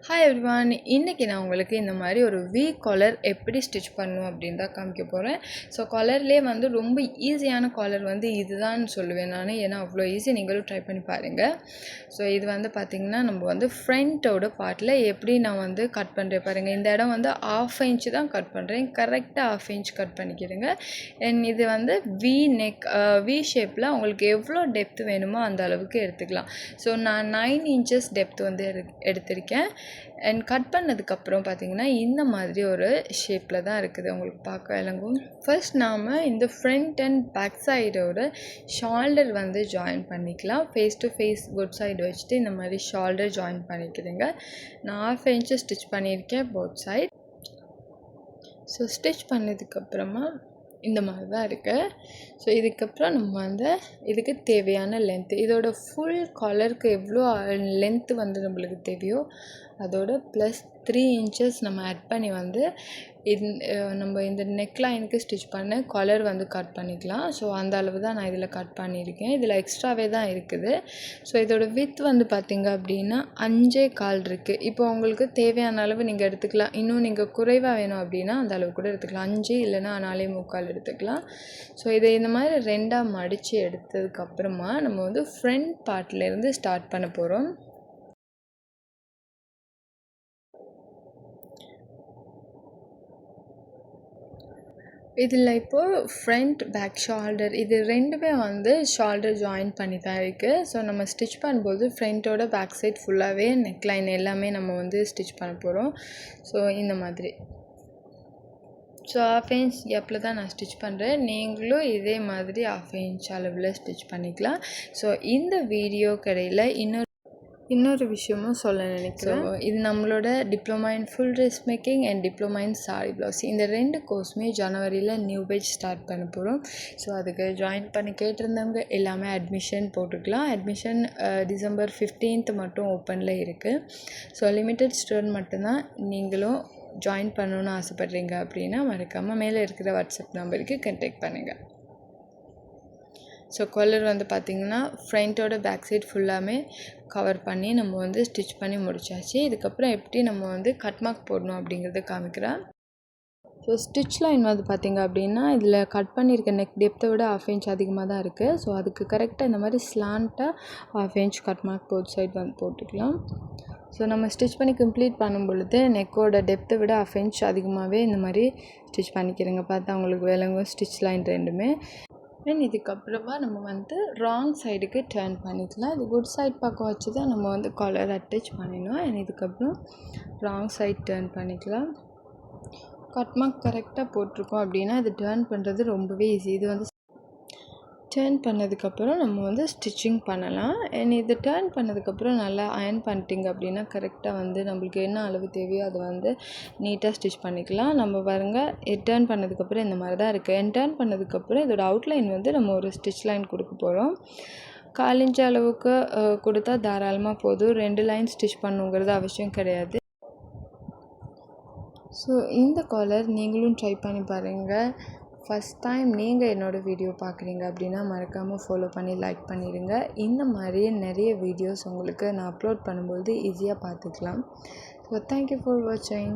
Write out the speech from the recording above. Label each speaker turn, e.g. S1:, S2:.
S1: Hi everyone, இன்றைக்கி நான் உங்களுக்கு இந்த மாதிரி ஒரு வி காலர் எப்படி ஸ்டிச் பண்ணணும் அப்படின்னு தான் காமிக்க போகிறேன். ஸோ காலர்லேயே வந்து ரொம்ப ஈஸியான காலர் வந்து இதுதான் சொல்லுவேன் நான். ஏன்னா அவ்வளோ ஈஸி, நீங்களும் ட்ரை பண்ணி பாருங்கள். ஸோ இது வந்து பார்த்திங்கன்னா நம்ம வந்து ஃப்ரண்ட்டோட பார்ட்டில் எப்படி நான் வந்து கட் பண்ணுறேன் பாருங்கள். இந்த இடம் வந்து 1/2 இன்ச்சு தான் கட் பண்ணுறேன். கரெக்டாக 1/2 இன்ச் கட் பண்ணிக்கிறேங்க. இது வந்து வி நெக் வி ஷேப்பில் உங்களுக்கு எவ்வளோ டெப்த் வேணுமோ அந்த அளவுக்கு எடுத்துக்கலாம். ஸோ நான் 9 இன்ச்சஸ் டெப்த் வந்து எடுத்திருக்கேன். அண்ட் கட் பண்ணதுக்கப்புறம் பார்த்திங்கன்னா இந்த மாதிரி ஒரு ஷேப்பில் தான் இருக்குது, உங்களுக்கு பார்க்க விளங்கும். ஃபர்ஸ்ட் நாம் இந்த ஃப்ரண்ட் அண்ட் பேக் சைடோட ஷோல்டர் வந்து ஜாயின் பண்ணிக்கலாம். Face to face good side வச்சுட்டு இந்த மாதிரி ஷோல்டர் ஜாயின் பண்ணிக்கிறேங்க. நான் 1/2 இன்ச்சு ஸ்டிச் பண்ணியிருக்கேன் போத் சைட். ஸோ ஸ்டிச் பண்ணதுக்கப்புறமா இந்த மாதிரி தான் இருக்குது. ஸோ இதுக்கப்புறம் நம்ம வந்து இதுக்கு தேவையான லென்த்து, இதோட ஃபுல் காலருக்கு எவ்வளோ லென்த்து வந்து நம்மளுக்கு தேவையோ அதோட ப்ளஸ் 3 இன்ச்சஸ் நம்ம ஆட் பண்ணி வந்து நம்ம இந்த நெக் லைனுக்கு ஸ்டிச் பண்ண காலர் வந்து கட் பண்ணிக்கலாம். ஸோ அந்த அளவு தான் நான் இதில் கட் பண்ணியிருக்கேன். இதில் எக்ஸ்ட்ராவே தான் இருக்குது. ஸோ இதோட வித் வந்து பார்த்திங்க அப்படின்னா 5.25 இருக்குது. இப்போ உங்களுக்கு தேவையான அளவு நீங்கள் எடுத்துக்கலாம். இன்னும் நீங்கள் குறைவாக வேணும் அப்படின்னா அந்த அளவு கூட எடுத்துக்கலாம். 5 இல்லைன்னா 4.25 எடுத்துக்கலாம். ஸோ இதை இந்த மாதிரி 2ஆக மடித்து எடுத்ததுக்கப்புறமா நம்ம வந்து ஃப்ரண்ட் பார்ட்லேருந்து ஸ்டார்ட் பண்ண போகிறோம். இதில் இப்போது ஃப்ரண்ட் பேக் ஷோல்டர் இது ரெண்டுமே வந்து ஷோல்டர் ஜாயின் பண்ணி தான் இருக்குது. ஸோ நம்ம ஸ்டிச் பண்ணும்போது ஃப்ரண்ட்டோட பேக் சைட் ஃபுல்லாகவே நெக் லைன் எல்லாமே நம்ம வந்து ஸ்டிச் பண்ண போகிறோம். ஸோ இந்த மாதிரி ஸோ 1/2 இன்ச் கேப்பில் தான் நான் ஸ்டிச் பண்ணுறேன். நீங்களும் இதே மாதிரி 1/2 இன்ச் அளவில் ஸ்டிச் பண்ணிக்கலாம். ஸோ இந்த வீடியோ கடையில் இன்னொரு விஷயமும் சொல்ல நினைக்கிறேன். இது நம்மளோட diploma in full dress making and diploma in sorry blouse, இந்த 2 கோர்ஸுமே ஜனவரியில் நியூ பேட்ச் ஸ்டார்ட் பண்ண போகிறோம். ஸோ அதுக்கு ஜாயின் பண்ணி கேட்டிருந்தவங்க எல்லாமே அட்மிஷன் போட்டுக்கலாம். அட்மிஷன் டிசம்பர் 15th மட்டும் ஓப்பனில் இருக்குது. ஸோ லிமிட்டட் ஸ்டூடெண்ட் மட்டும்தான். நீங்களும் ஜாயின் பண்ணணுன்னு ஆசைப்பட்றீங்க அப்படின்னா மறக்காமல் மேலே இருக்கிற வாட்ஸ்அப் நம்பருக்கு கான்டாக்ட் பண்ணுங்கள். ஸோ காலர் வந்து பார்த்திங்கன்னா ஃப்ரண்ட்டோட பேக் சைட் ஃபுல்லாமே கவர் பண்ணி நம்ம வந்து ஸ்டிச் பண்ணி முடிச்சாச்சு. இதுக்கப்புறம் எப்படி நம்ம வந்து கட் மார்க் போடணும் அப்படிங்கிறத காமிக்கிறேன். ஸோ ஸ்டிச் லைன் வந்து பார்த்திங்க அப்படின்னா இதில் கட் பண்ணியிருக்க நெக் டெப்த்தை விட 1/2 இன்ச் அதிகமாக தான் இருக்குது. ஸோ அதுக்கு கரெக்டாக இந்த மாதிரி ஸ்லாண்ட்டாக 1/2 inch cut mark both side வந்து போட்டுக்கலாம். ஸோ நம்ம ஸ்டிச் பண்ணி கம்ப்ளீட் பண்ணும் பொழுது நெக்கோட டெப்த்தை விட 1/2 இன்ச் அதிகமாகவே இந்த மாதிரி ஸ்டிச் பண்ணிக்கிறேங்க. பார்த்தா அவங்களுக்கு விளங்கும் ஸ்டிச் லைன் ரெண்டுமே. தென் இதுக்கப்புறமா நம்ம வந்து ராங் சைடுக்கு டர்ன் பண்ணிக்கலாம். இது குட் சைட் பக்கம் வச்சு தான் நம்ம வந்து காலர் அட்டாச் பண்ணிடணும். அண்ட் இதுக்கப்புறம் ராங் சைட் டர்ன் பண்ணிக்கலாம். கட் மார்க் கரெக்டாக போட்டிருக்கோம் அப்படின்னா இது டர்ன் பண்ணுறது ரொம்பவே ஈஸி. இது வந்து டர்ன் பண்ணதுக்கப்புறம் நம்ம வந்து ஸ்டிச்சிங் பண்ணலாம். அண்ட் இது டர்ன் பண்ணதுக்கப்புறம் நல்லா அயர்ன் பண்ணிட்டிங்க அப்படின்னா கரெக்டாக வந்து நம்மளுக்கு என்ன அளவு தேவையோ அதை வந்து நீட்டாக ஸ்டிச் பண்ணிக்கலாம். நம்ம பாருங்கள் டர்ன் பண்ணதுக்கப்புறம் இந்த மாதிரி தான் இருக்குது. அண்ட் டர்ன் பண்ணதுக்கப்புறம் இதோட அவுட்லைன் வந்து நம்ம ஒரு ஸ்டிச் லைன் கொடுக்க போகிறோம். 1/4 இன்ச் அளவுக்கு கொடுத்தா தாராளமாக போதும். 2 லைன் ஸ்டிச் பண்ணுங்கிறது அவசியம் கிடையாது. ஸோ இந்த காலர் நீங்களும் ட்ரை பண்ணி பாருங்கள். ஃபஸ்ட் டைம் நீங்கள் என்னோடய வீடியோ பார்க்குறீங்க அப்படின்னா மறக்காமல் ஃபாலோ பண்ணி லைக் பண்ணிடுங்க. இந்த மாதிரி நிறைய வீடியோஸ் உங்களுக்கு நான் அப்லோட் பண்ணும்போது ஈஸியாக பார்த்துக்கலாம். ஸோ தேங்க்யூ ஃபார் வாட்சிங்.